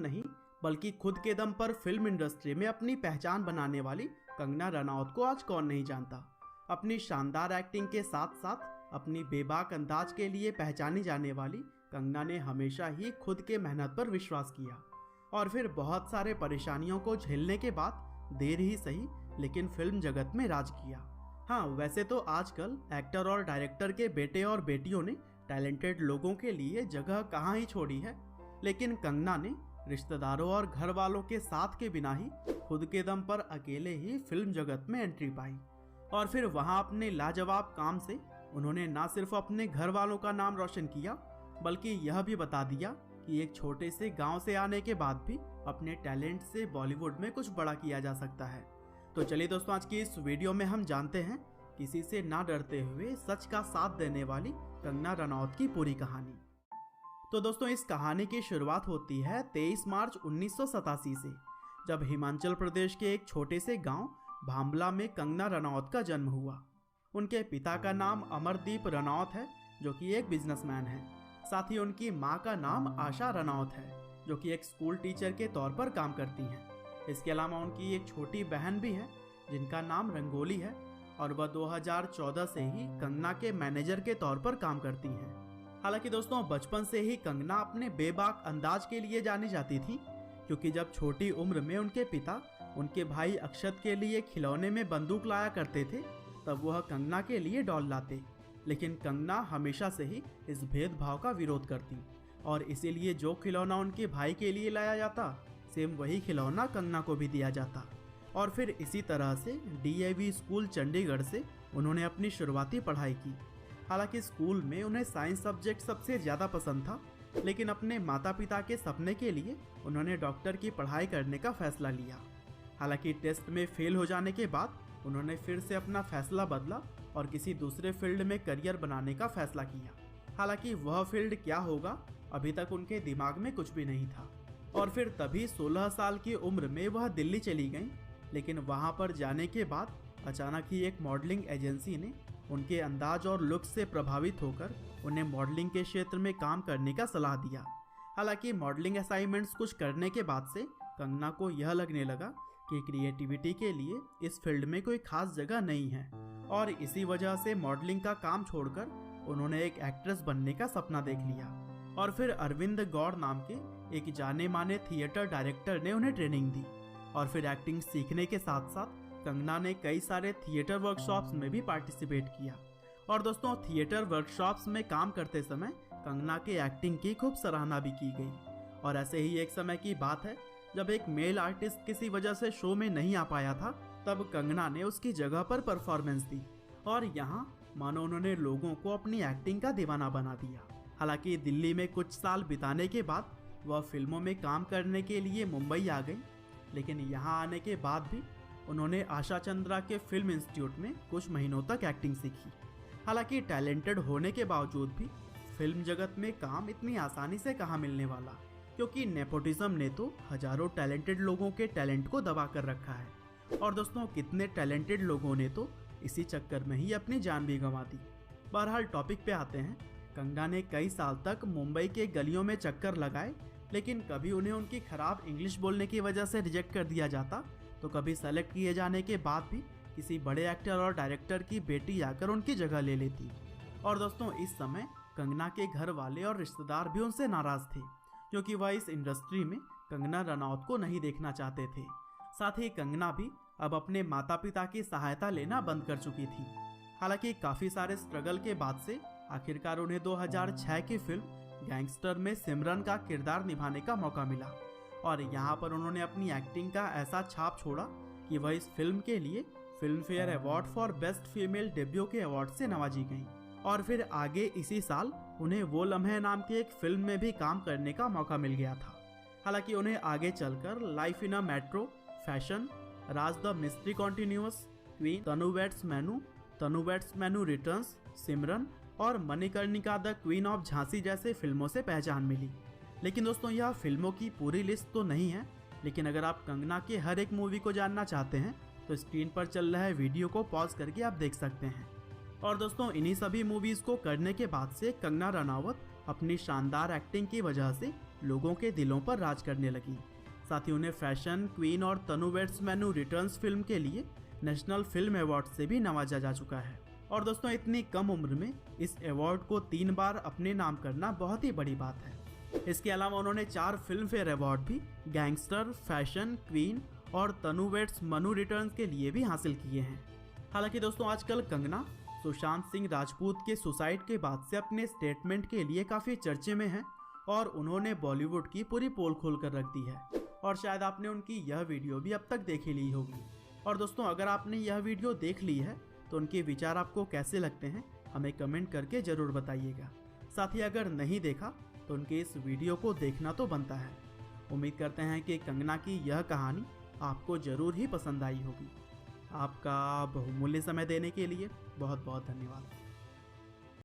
नहीं बल्कि खुद के दम पर फिल्म इंडस्ट्री में अपनी पहचान बनाने वाली कंगना रनौत को आज कौन नहीं जानता। अपनी शानदार एक्टिंग के साथ साथ अपनी बेबाक अंदाज के लिए पहचानी जाने वाली कंगना ने हमेशा ही खुद के मेहनत पर विश्वास किया और फिर बहुत सारे परेशानियों को झेलने के बाद देर ही सही लेकिन फिल्म जगत में राज किया। हाँ, वैसे तो आजकल एक्टर और डायरेक्टर के बेटे और बेटियों ने टैलेंटेड लोगों के लिए जगह कहाँ ही छोड़ी है, लेकिन कंगना ने रिश्तेदारों और घर वालों के साथ के बिना ही खुद के दम पर अकेले ही फिल्म जगत में एंट्री पाई और फिर वहां अपने लाजवाब काम से उन्होंने न सिर्फ अपने घर वालों का नाम रोशन किया बल्कि यह भी बता दिया कि एक छोटे से गांव से आने के बाद भी अपने टैलेंट से बॉलीवुड में कुछ बड़ा किया जा सकता है। तो चलिए दोस्तों, आज की इस वीडियो में हम जानते हैं किसी से ना डरते हुए सच का साथ देने वाली कंगना रनौत की पूरी कहानी। तो दोस्तों, इस कहानी की शुरुआत होती है 23 मार्च 1987 से, जब हिमाचल प्रदेश के एक छोटे से गांव भांबला में कंगना रनौत का जन्म हुआ। उनके पिता का नाम अमरदीप रनौत है जो कि एक बिजनेसमैन है। साथ ही उनकी मां का नाम आशा रनौत है जो कि एक स्कूल टीचर के तौर पर काम करती हैं। इसके अलावा उनकी एक छोटी बहन भी है जिनका नाम रंगोली है और वह 2014 से ही कंगना के मैनेजर के तौर पर काम करती हैं। हालांकि दोस्तों, बचपन से ही कंगना अपने बेबाक अंदाज के लिए जानी जाती थी, क्योंकि जब छोटी उम्र में उनके पिता उनके भाई अक्षत के लिए खिलौने में बंदूक लाया करते थे तब वह कंगना के लिए डॉल लाते, लेकिन कंगना हमेशा से ही इस भेदभाव का विरोध करती और इसीलिए जो खिलौना उनके भाई के लिए लाया जाता सेम वही खिलौना कंगना को भी दिया जाता। और फिर इसी तरह से DAV स्कूल चंडीगढ़ से उन्होंने अपनी शुरुआती पढ़ाई की। हालांकि स्कूल में उन्हें साइंस सब्जेक्ट सबसे ज़्यादा पसंद था, लेकिन अपने माता पिता के सपने के लिए उन्होंने डॉक्टर की पढ़ाई करने का फैसला लिया। हालांकि टेस्ट में फेल हो जाने के बाद उन्होंने फिर से अपना फैसला बदला और किसी दूसरे फील्ड में करियर बनाने का फैसला किया। हालांकि वह फील्ड क्या होगा अभी तक उनके दिमाग में कुछ भी नहीं था। और फिर तभी 16 साल की उम्र में वह दिल्ली चली गईं, लेकिन वहां पर जाने के बाद अचानक ही एक मॉडलिंग एजेंसी ने उनके अंदाज और लुक से प्रभावित होकर उन्हें मॉडलिंग के क्षेत्र में काम करने का सलाह दिया। हालांकि मॉडलिंग असाइनमेंट्स कुछ करने के बाद से कंगना को यह लगने लगा कि क्रिएटिविटी के लिए इस फील्ड में कोई खास जगह नहीं है और इसी वजह से मॉडलिंग का काम छोड़कर उन्होंने एक एक्ट्रेस बनने का सपना देख लिया। और फिर अरविंद गौड़ नाम के एक जाने माने थिएटर डायरेक्टर ने उन्हें ट्रेनिंग दी और फिर एक्टिंग सीखने के साथ साथ कंगना ने कई सारे थिएटर वर्कशॉप्स में भी पार्टिसिपेट किया। और दोस्तों, थिएटर वर्कशॉप्स में काम करते समय कंगना के एक्टिंग की खूब सराहना भी की गई। और ऐसे ही एक समय की बात है जब एक मेल आर्टिस्ट किसी वजह से शो में नहीं आ पाया था, तब कंगना ने उसकी जगह पर परफॉर्मेंस दी और यहाँ मानो उन्होंने लोगों को अपनी एक्टिंग का दीवाना बना दिया। हालांकि दिल्ली में कुछ साल बिताने के बाद वह फिल्मों में काम करने के लिए मुंबई आ गई, लेकिन यहाँ आने के बाद भी उन्होंने आशा चंद्रा के फिल्म इंस्टीट्यूट में कुछ महीनों तक एक्टिंग सीखी। हालांकि टैलेंटेड होने के बावजूद भी फिल्म जगत में काम इतनी आसानी से कहाँ मिलने वाला, क्योंकि नेपोटिज्म ने तो हजारों टैलेंटेड लोगों के टैलेंट को दबा कर रखा है। और दोस्तों, कितने टैलेंटेड लोगों ने तो इसी चक्कर में ही अपनी जान भी गंवा दी। बहरहाल टॉपिक पे आते हैं। कंगना ने कई साल तक मुंबई के गलियों में चक्कर लगाए, लेकिन कभी उन्हें उनकी खराब इंग्लिश बोलने की वजह से रिजेक्ट कर दिया जाता तो कभी सेलेक्ट किए जाने के बाद भी किसी बड़े एक्टर और डायरेक्टर की बेटी आकर उनकी जगह ले लेती। और दोस्तों, इस समय कंगना के घर वाले और रिश्तेदार भी उनसे नाराज थे, क्योंकि वह इस इंडस्ट्री में कंगना रनौत को नहीं देखना चाहते थे। साथ ही कंगना भी अब अपने माता पिता की सहायता लेना बंद कर चुकी थी। हालांकि काफी सारे स्ट्रगल के बाद से आखिरकार उन्हें 2006 की फिल्म गैंगस्टर में सिमरन का किरदार निभाने का मौका मिला और यहाँ पर उन्होंने अपनी एक्टिंग का ऐसा छाप छोड़ा कि वह इस फिल्म के लिए film fair award for best female debut के अवार्ड से नवाजी गई। और फिर आगे इसी साल उन्हें वो लम्हे नाम की एक फिल्म में भी काम करने का मौका मिल गया था। हालांकि उन्हें आगे चलकर life in a metro, fashion, Raaz the mystery continuous, queen, Tanu weds Manu returns, Simran और Manikarnika the queen of Jhansi जैसे फिल्मों से पहचान मिली। लेकिन दोस्तों, यह फिल्मों की पूरी लिस्ट तो नहीं है, लेकिन अगर आप कंगना के हर एक मूवी को जानना चाहते हैं तो स्क्रीन पर चल रहा है वीडियो को पॉज करके आप देख सकते हैं। और दोस्तों, इन्हीं सभी मूवीज को करने के बाद से कंगना रनावत अपनी शानदार एक्टिंग की वजह से लोगों के दिलों पर राज करने लगी। साथ ही उन्हें फैशन क्वीन और तनु वेड्स मैनू रिटर्न्स फिल्म के लिए नेशनल फिल्म अवार्ड से भी नवाजा जा चुका है। और दोस्तों, इतनी कम उम्र में इस अवार्ड को 3 बार अपने नाम करना बहुत ही बड़ी बात है। इसके अलावा उन्होंने 4 फिल्म फेयर अवार्ड भी गैंगस्टर, फैशन क्वीन और तनु वेड्स मैनू रिटर्न्स के लिए भी हासिल किए हैं। हालांकि दोस्तों, आजकल कंगना सुशांत सिंह राजपूत के सुसाइड के बाद से अपने स्टेटमेंट के लिए काफ़ी चर्चे में है और उन्होंने बॉलीवुड की पूरी पोल खोल कर रख दी है। और शायद आपने उनकी यह वीडियो भी अब तक देख ही ली होगी। और दोस्तों, अगर आपने यह वीडियो देख ली है तो उनके विचार आपको कैसे लगते हैं हमें कमेंट करके ज़रूर बताइएगा। साथ ही अगर नहीं देखा तो उनके इस वीडियो को देखना तो बनता है। उम्मीद करते हैं कि कंगना की यह कहानी आपको ज़रूर ही पसंद आई होगी। आपका बहुमूल्य समय देने के लिए बहुत बहुत धन्यवाद।